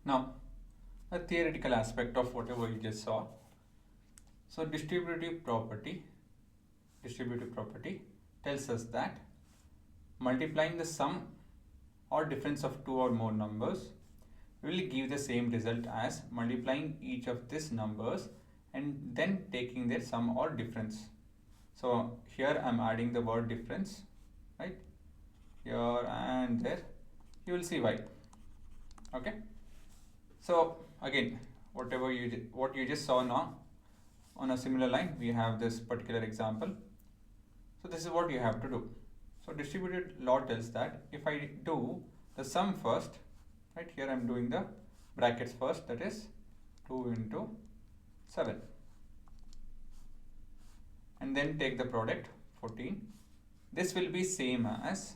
Now, a theoretical aspect of whatever you just saw. So distributive property tells us that multiplying the sum or difference of two or more numbers will give the same result as multiplying each of these numbers and then taking their sum or difference. So here I am adding the word difference, right? Here and there. You will see why. Okay. So again, what you just saw now, on a similar line, we have this particular example. So this is what you have to do. So distributed law tells that if I do the sum first, right, here I am doing the brackets first, that is 2 into 7, and then take the product 14. This will be same as,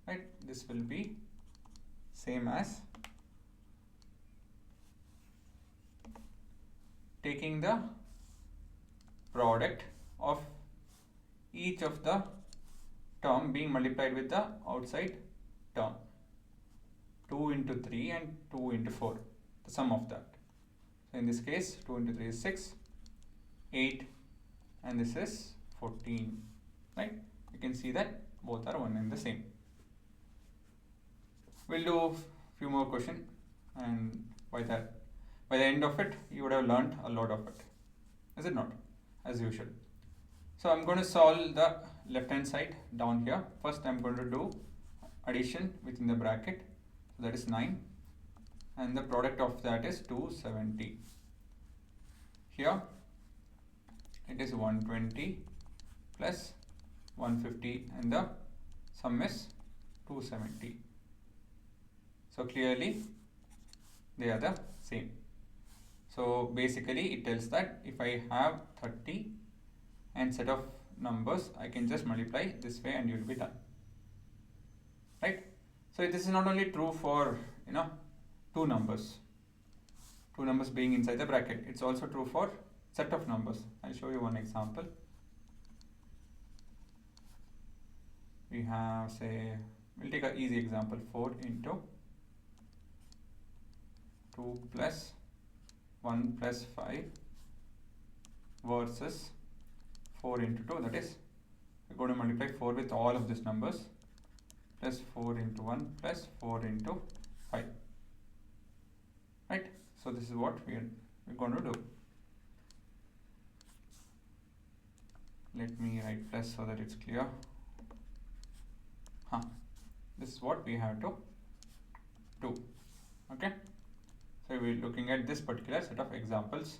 right, this will be same as taking the product of each of the term being multiplied with the outside term, 2 into 3 and 2 into 4, the sum of that. So in this case 2 into 3 is 6, 8, and this is 14, right? You can see that both are one and the same. We'll do a few more questions, and by the end of it you would have learned a lot of it, is it not? As usual. So I'm going to solve the left hand side down here. First I'm going to do addition within the bracket, so that is 9, and the product of that is 270. Here it is 120 plus 150 and the sum is 270. So clearly they are the same. So basically it tells that if I have 30 and set of numbers, I can just multiply this way and you will be done, right? So this is not only true for two numbers being inside the bracket, it's also true for set of numbers. I'll show you one example. We have, say, we'll take an easy example, 4 into 2 plus 1 plus 5 versus 4 into 2, that is, we're going to multiply 4 with all of these numbers, plus 4 into 1 plus 4 into 5, right? So this is what we're going to do. Let me write plus so that it's clear. This is what we have to do. Okay, so we're looking at this particular set of examples.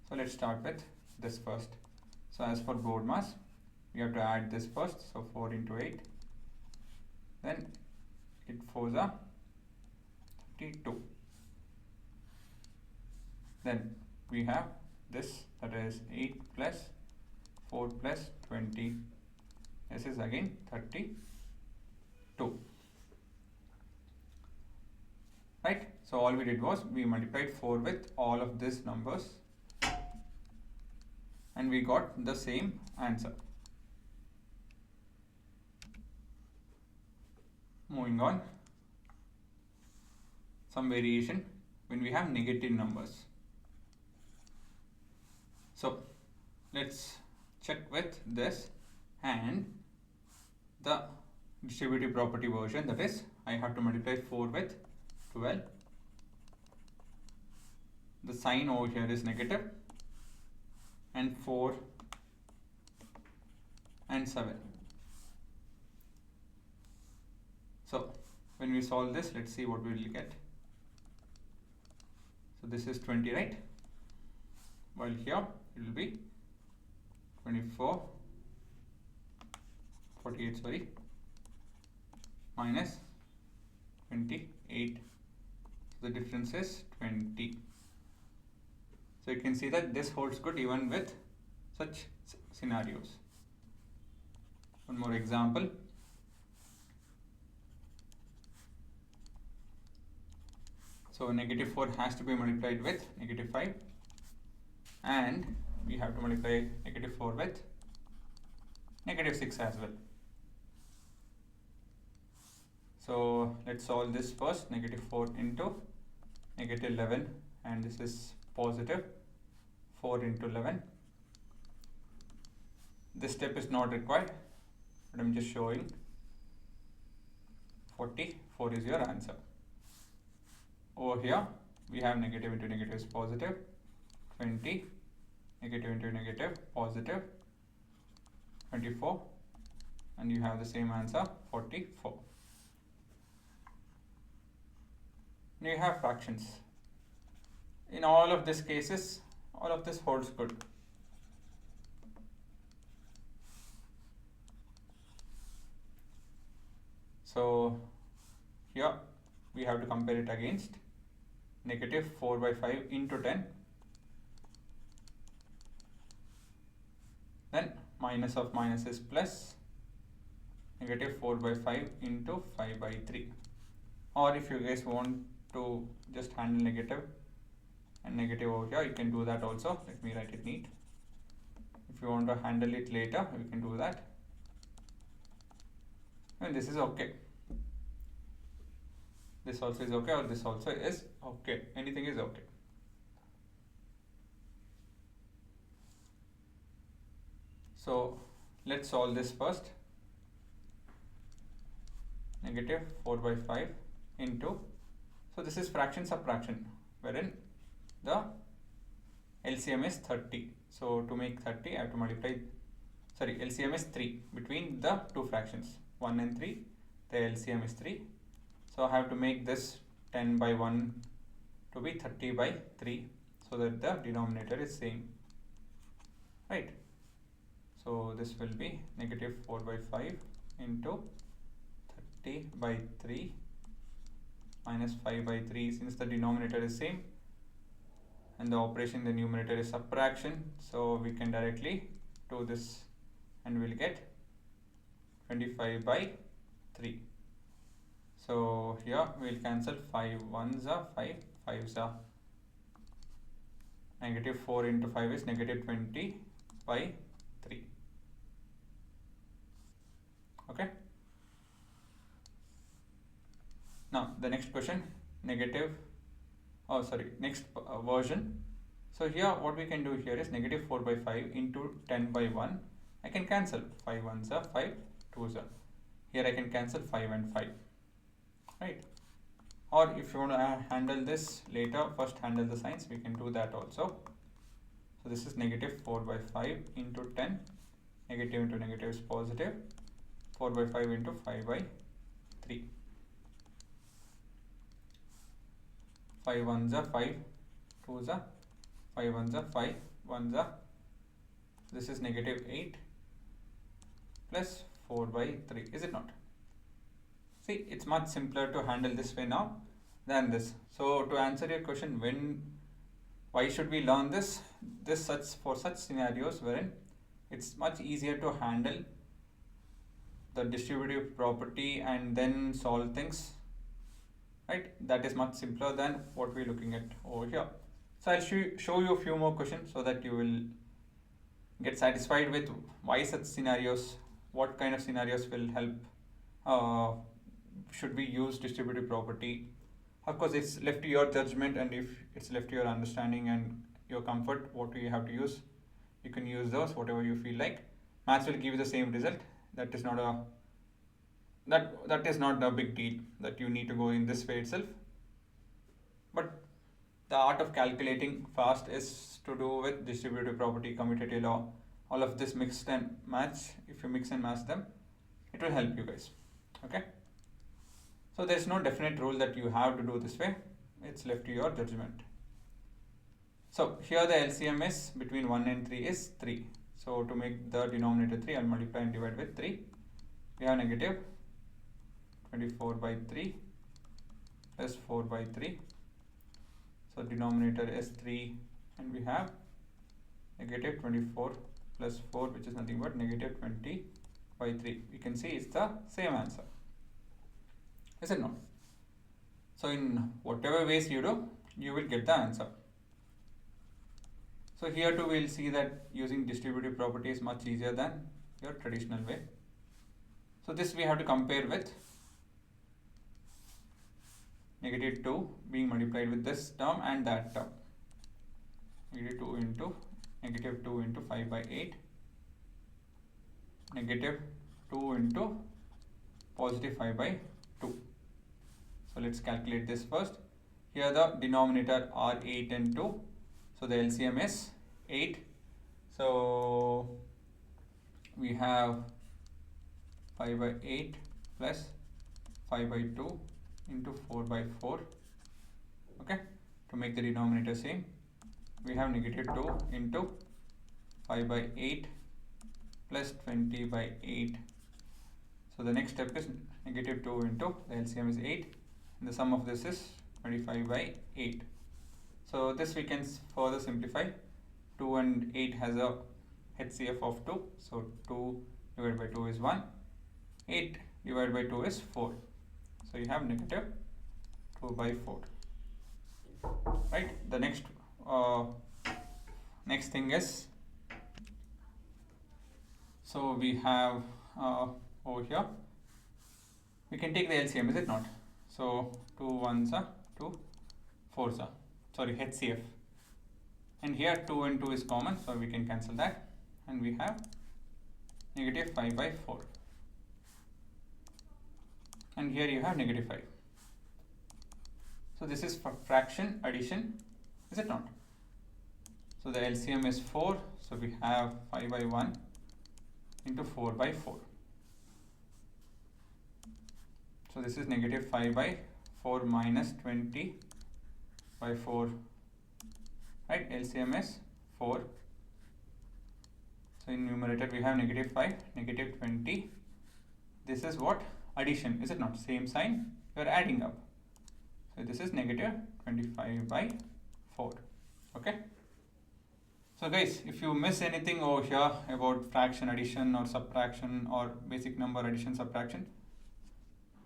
So let's start with this first. So as for board mass, we have to add this first, so 4 into 8, then it 4s are 32. Then we have this, that is 8 plus 4 plus 20, this is again 32, right? So all we did was we multiplied 4 with all of these numbers and we got the same answer. Moving on, some variation when we have negative numbers. So let's check with this and the distributive property version, that is, I have to multiply 4 with 12. The sign over here is negative, and 4 and 7. So when we solve this, let's see what we will get. So this is 20, right? While here it will be 48, sorry, minus 28. So the difference is 20. So you can see that this holds good even with such scenarios. One more example. So negative 4 has to be multiplied with negative 5, and we have to multiply negative 4 with negative 6 as well. So let's solve this first. Negative 4 into negative 11, and this is positive 4 into 11. This step is not required, but I'm just showing. 44 is your answer. Over here we have negative into negative is positive, 20, negative into negative, positive 24, and you have the same answer, 44. Now you have fractions. In all of these cases, all of this holds good. So here we have to compare it against negative 4 by 5 into 10, then minus of minus is plus, negative 4 by 5 into 5 by 3. Or if you guys want to just handle negative and negative over here, you can do that also. Let me write it neat. If you want to handle it later, you can do that. And this is okay. This also is okay, or this also is okay. Anything is okay. So let's solve this first. Negative 4 by 5 into, so this is fraction subtraction, wherein the LCM is 30. So to make 30, I have to multiply, sorry, LCM is 3 between the two fractions, 1 and 3. The LCM is 3. So I have to make this 10 by 1 to be 30 by 3, so that the denominator is same, right? So this will be negative 4 by 5 into 30 by 3 minus 5 by 3, since the denominator is same and the operation in the numerator is subtraction, so we can directly do this and we'll get 25 by 3. So here we'll cancel 5 1s are 5, 5s are. Negative 4 into 5 is negative 20 by 3. Okay. Now the next question, next version. So here what we can do here is negative 4 by 5 into 10 by 1. I can cancel 5 1s are 5 2s are. Here I can cancel 5 and 5. Right? Or if you want to handle this later, first handle the signs, we can do that also. So this is negative 4 by 5 into 10, negative into negative is positive, 4 by 5 into 5 by 3. 5 1s are 5, 2s are, 5 1s are 5, 1s are, this is negative 8 plus 4 by 3, is it not? See, it's much simpler to handle this way now than this. So to answer your question, why should we learn this? For such scenarios wherein it's much easier to handle the distributive property and then solve things, right? That is much simpler than what we're looking at over here. So I'll show you a few more questions so that you will get satisfied with why such scenarios, what kind of scenarios will help. Should we use distributive property? Of course, it's left to your judgment, and if it's left to your understanding and your comfort, what do you have to use? You can use those, whatever you feel like. Maths will give you the same result. That is not a big deal that you need to go in this way itself. But the art of calculating fast is to do with distributive property, commutative law, all of this mixed and match. If you mix and match them, it will help you guys. Okay. So there's no definite rule that you have to do this way. It's left to your judgment. So here the LCM is between 1 and 3 is 3. So to make the denominator 3, I'll multiply and divide with 3. We have negative 24 by 3 plus 4 by 3. So denominator is 3 and we have negative 24 plus 4, which is nothing but negative 20 by 3. We can see it's the same answer. Is it not? So in whatever ways you do, you will get the answer. So here too we'll see that using distributive property is much easier than your traditional way. So this we have to compare with negative 2 being multiplied with this term and that term. Negative 2 into 5 by 8, negative 2 into positive 5 by 2. So let's calculate this first. Here the denominator are 8 and 2. So the LCM is 8. So we have 5 by 8 plus 5 by 2 into 4 by 4. Okay, to make the denominator same, we have negative 2 into 5 by 8 plus 20 by 8. So the next step is negative 2 into the LCM is 8, and the sum of this is 25 by 8. So this we can further simplify. 2 and 8 has a HCF of 2, so 2 divided by 2 is 1, 8 divided by 2 is 4. So you have negative 2 by 4. Right, the next thing is, so we have over here, we can take the LCM, is it not? So 2 1s are 2 4s are, sorry, HCF, and here 2 and 2 is common, so we can cancel that, and we have negative 5 by 4, and here you have negative 5. So this is fraction addition, is it not? So the LCM is 4, so we have 5 by 1 into 4 by 4. So this is negative 5 by 4 minus 20 by 4, right? LCM is 4. So in numerator we have negative 5, negative 20. This is what? Addition, is it not? Same sign, we are adding up. So this is negative 25 by 4. Okay. So guys, if you miss anything over here about fraction addition or subtraction or basic number addition subtraction,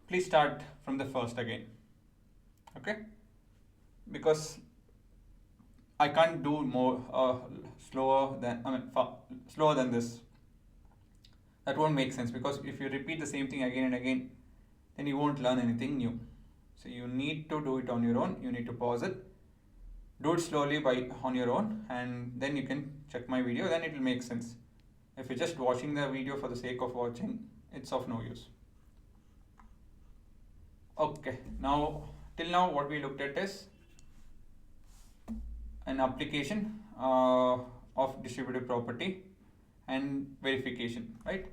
please start from the first again. Okay, because I can't do more slower than this. That won't make sense, because if you repeat the same thing again and again, then you won't learn anything new. So you need to do it on your own. You need to pause it, do it slowly on your own, and then you can check my video, then it will make sense. If you're just watching the video for the sake of watching, it's of no use. Okay, now till now what we looked at is an application of distributive property and verification, right?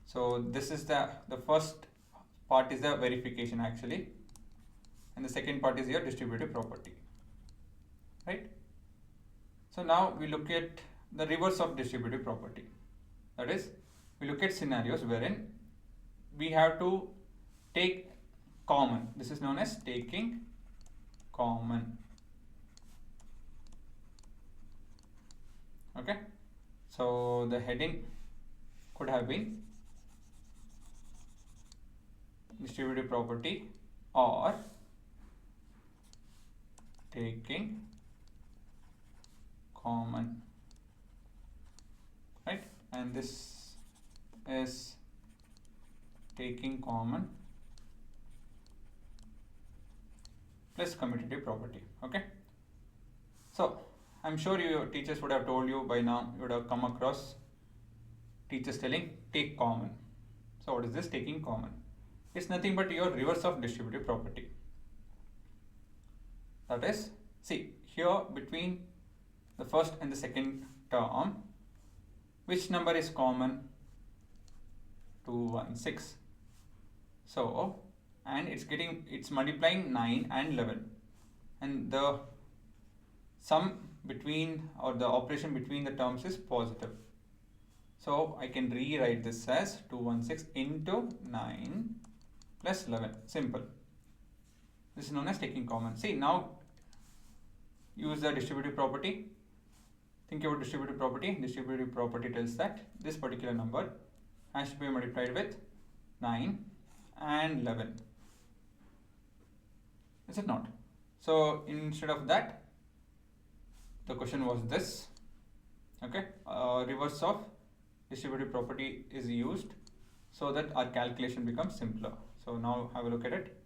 So this is the first part is the verification actually, and the second part is your distributive property, right? So now we look at the reverse of distributive property. That is, we look at scenarios wherein we have to take common. This is known as taking common. Okay, so the heading could have been distributive property or taking common, right? And this is taking common plus commutative property. Okay, so I'm sure your teachers would have told you by now, you would have come across teachers telling take common. So what is this taking common? It's nothing but your reverse of distributive property. That is, see here between the first and the second term, which number is common? 216. So, and it's multiplying 9 and 11, and the sum between, or the operation between the terms is positive. So I can rewrite this as 216 into 9 plus 11. Simple. This is known as taking common. See, now use the distributive property. Think about distributive property. Distributive property tells that this particular number has to be multiplied with 9 and 11. Is it not? So instead of that, the question was this. Okay, reverse of distributive property is used so that our calculation becomes simpler. So now have a look at it.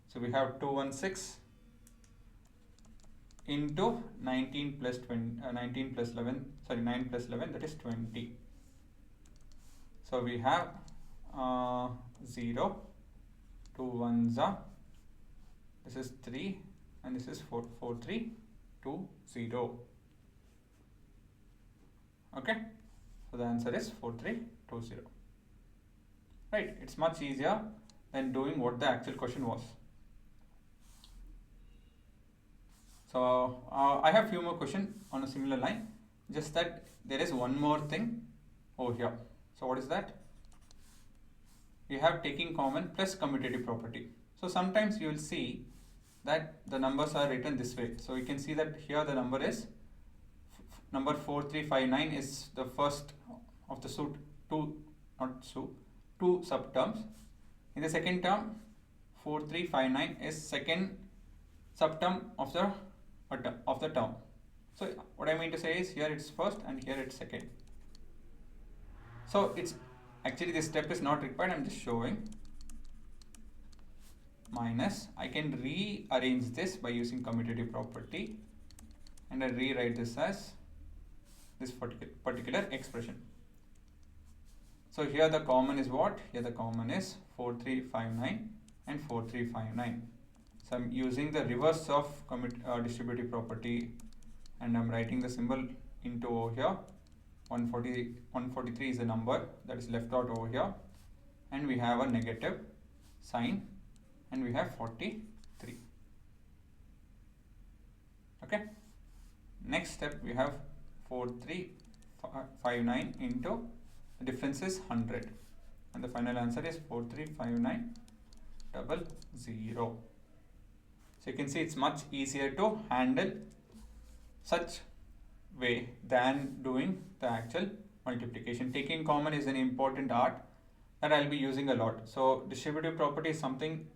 So we have 216 into 19 plus 20, 19 plus 11, sorry 9 plus 11, that is 20. So we have 0, 2 ones are, this is 3 and this is 4, 4 3 2 0. Okay, so the answer is 4320. Right, it's much easier than doing what the actual question was. So I have few more questions on a similar line, just that there is one more thing over here. So what is that? We have taking common plus commutative property. So sometimes you will see that the numbers are written this way. So you can see that here the number is number 4359 is the first of the two subterms. In the second term, 4359 is second subterm of the term. So what I mean to say is here it's first and here it's second. So it's actually this step is not required, I'm just showing. Minus, I can rearrange this by using commutative property and I rewrite this as this particular expression. So here the common is what? Here the common is 4359 and 4359. So I'm using the reverse of distributive property and I'm writing the symbol into over here. 143 is the number that is left out over here, and we have a negative sign and we have 43. Okay, next step we have 4359 into the difference is 100 and the final answer is 435900. So you can see it's much easier to handle such way than doing the actual multiplication. Taking common is an important art that I'll be using a lot. So distributive property is something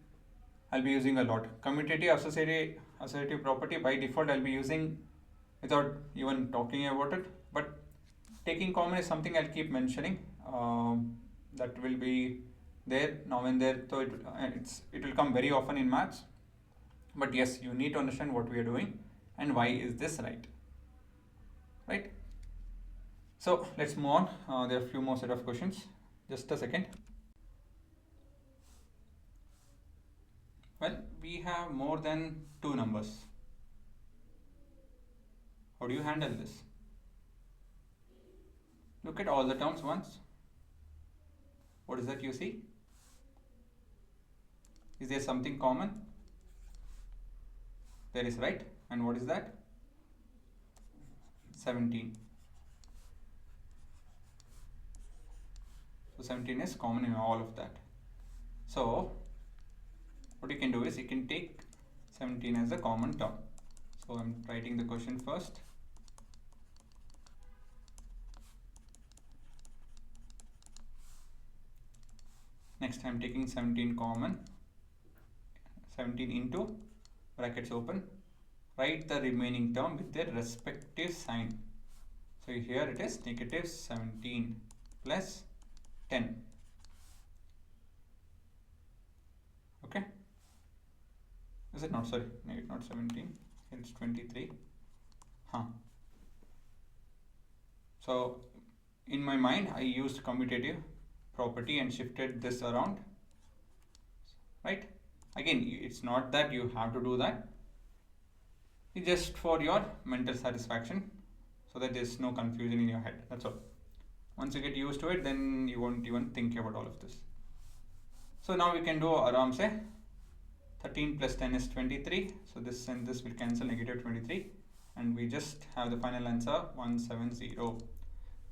I'll be using a lot. Commutative associative property by default I'll be using without even talking about it, but taking common is something I'll keep mentioning. That will be there now and there, so it will come very often in maths. But yes, you need to understand what we are doing and why is this right. Right? So let's move on. There are a few more set of questions. Just a second. Well, we have more than two numbers. How do you handle this? Look at all the terms once. What is that you see? Is there something common? There is, right? And what is that? 17. So 17 is common in all of that. So what you can do is you can take 17 as a common term. So I'm writing the question first. Next I'm taking 17 common, 17 into brackets open, write the remaining term with their respective sign. So here it is negative 17 plus 10. Okay, is it not? Sorry, not 17, it's 23. So in my mind I used commutative property and shifted this around, right? Again, it's not that you have to do that, it's just for your mental satisfaction so that there's no confusion in your head, that's all. Once you get used to it, then you won't even think about all of this. So now we can do aram se 13 plus 10 is 23, so this and this will cancel, negative 23, and we just have the final answer 170.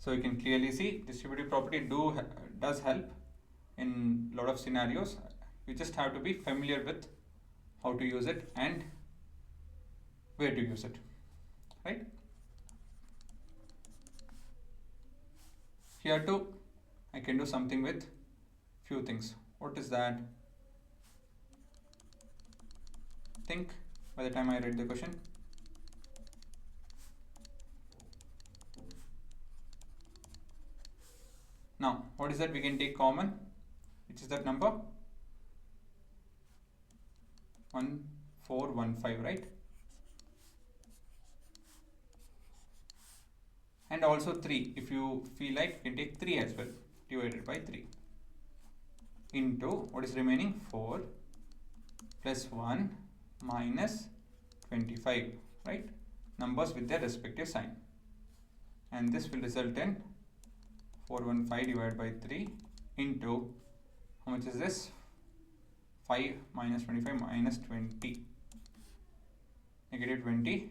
So you can clearly see distributive property does help in a lot of scenarios. You just have to be familiar with how to use it and where to use it, right? Here too I can do something with few things. What is that? Think by the time I read the question. Now what is that we can take common? Which is that number? 1415, right? And also 3, if you feel like you can take 3 as well, divided by 3 into what is remaining, 4 plus 1 minus 25, right? Numbers with their respective sign, and this will result in 415 divided by 3 into, how much is this, 5 minus 25 minus 20, negative 20.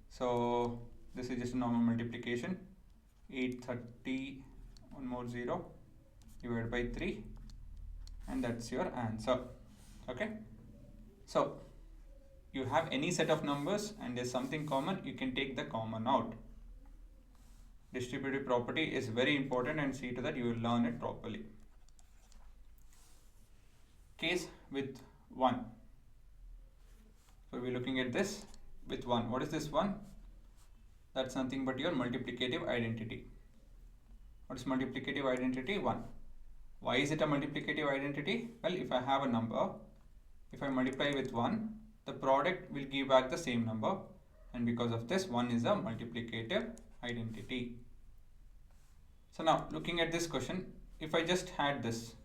So this is just a normal multiplication, 830, one more 0, divided by 3, and that's your answer. Okay, so you have any set of numbers and there's something common, you can take the common out. Distributive property is very important, and see to that you will learn it properly. Case with 1. So we're looking at this with 1. What is this 1? That's nothing but your multiplicative identity. What is multiplicative identity? 1. Why is it a multiplicative identity? Well, if I have a number, if I multiply with 1, the product will give back the same number, and because of this, 1 is a multiplicative identity. So now looking at this question, if I just had this,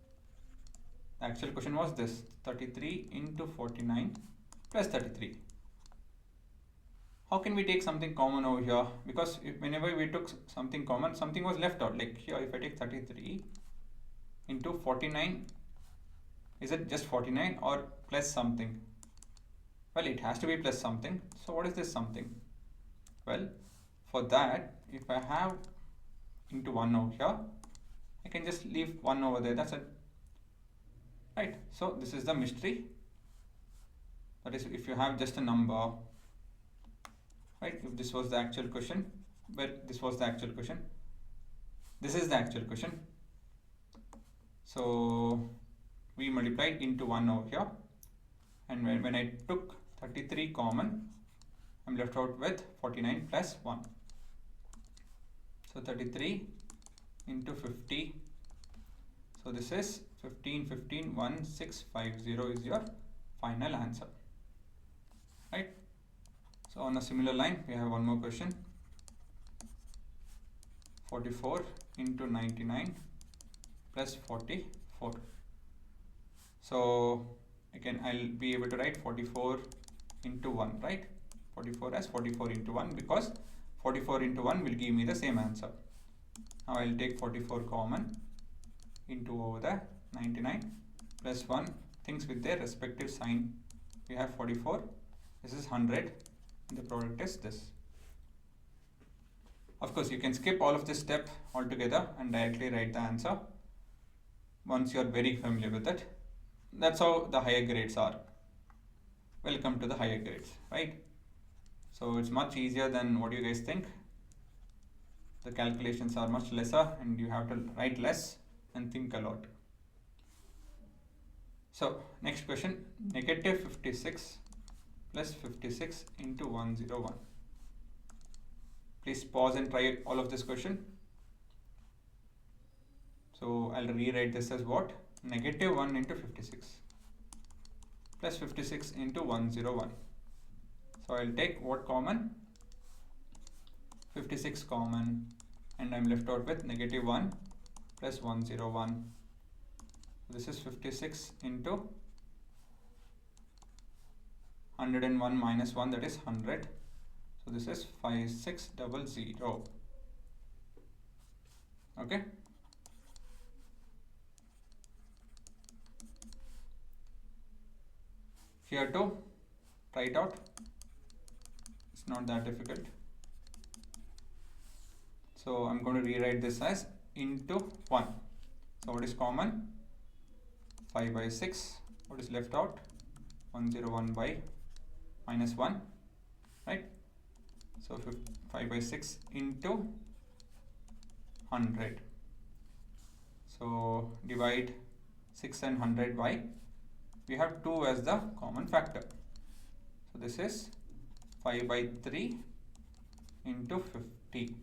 the actual question was this, 33 into 49 plus 33. How can we take something common over here? Because whenever we took something common, something was left out. Like here, if I take 33 into 49, is it just 49 or plus something? Well, it has to be plus something. So what is this something? Well, for that, if I have into 1 over here, I can just leave 1 over there, that's it. Right, so this is the mystery. That is, if you have just a number, right, if this was the actual question, but this was the actual question, this is the actual question. So we multiplied into 1 over here, and when I took 33 common, I'm left out with 49 plus 1. So 33 into 50, so this is 15, 15, 1, 6, 5, 0 is your final answer, right? So on a similar line, we have one more question, 44 into 99 plus 44. So again, I'll be able to write 44 into 1, right? 44 as 44 into 1, because 44 into 1 will give me the same answer. Now I'll take 44 common into over there, 99 plus 1, things with their respective sign. We have 44, this is 100, and the product is this. Of course, you can skip all of this step altogether and directly write the answer once you are very familiar with it. That's how the higher grades are. Welcome to the higher grades, right? So it's much easier than what you guys think. The calculations are much lesser and you have to write less and think a lot. So next question, negative 56 plus 56 into 101. Please pause and try all of this question. So I'll rewrite this as what? Negative 1 into 56 plus 56 into 101. So I'll take what common? 56 common, and I'm left out with negative 1 plus 101. This is 56 into 101 minus 1, that is 100. So this is 5600. Okay. Here too, try it out. It's not that difficult. So I'm going to rewrite this as into 1. So what is common? 5 by 6. What is left out? 101 by minus 1, right? So 5 by 6 into 100. So divide 6 and 100 by, we have 2 as the common factor. So this is 5 by 3 into 50.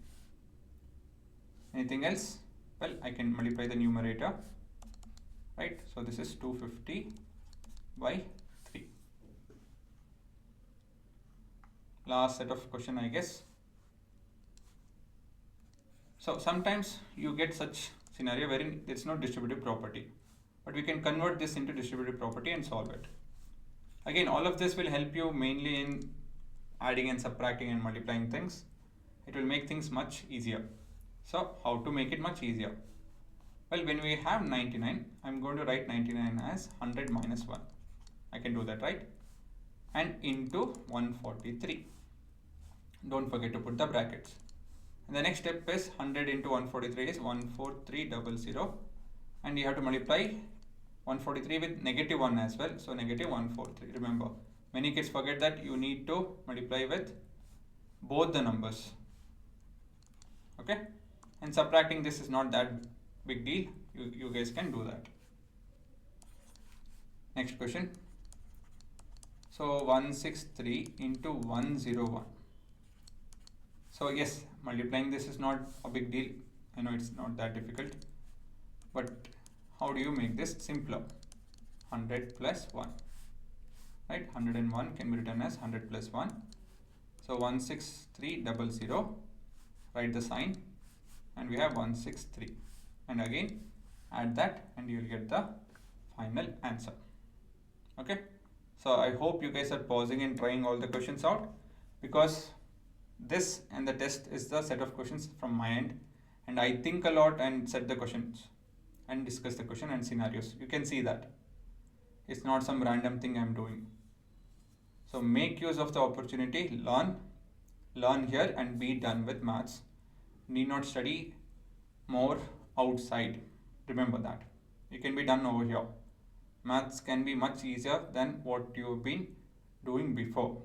Anything else? Well, I can multiply the numerator, right? So this is 250 by 3. last set of question, I guess. So sometimes you get such scenario wherein there's no distributive property, but we can convert this into distributive property and solve it. Again, all of this will help you mainly in adding and subtracting and multiplying things. It will make things much easier. So how to make it much easier? Well, when we have 99, I'm going to write 99 as 100 minus 1. I can do that, right? And into 143. Don't forget to put the brackets. And the next step is 100 into 143 is 14300, and you have to multiply 143 with negative 1 as well, so negative 143. Remember, many kids forget that you need to multiply with both the numbers. Okay, and subtracting this is not that big deal, you guys can do that. Next question. So 163 into 101. So yes, multiplying this is not a big deal. I know it's not that difficult, but how do you make this simpler? 100 plus 1, right? 101 can be written as 100 plus 1. So 16300, write the sign, and we have 163. And again, add that and you will get the final answer. Okay, so I hope you guys are pausing and trying all the questions out, because this and the test is the set of questions from my end, and I think a lot and set the questions and discuss the question and scenarios. You can see that it's not some random thing I'm doing. So make use of the opportunity, learn here and be done with maths. Need not study more outside. Remember that. It can be done over here. Maths can be much easier than what you've been doing before,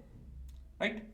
right?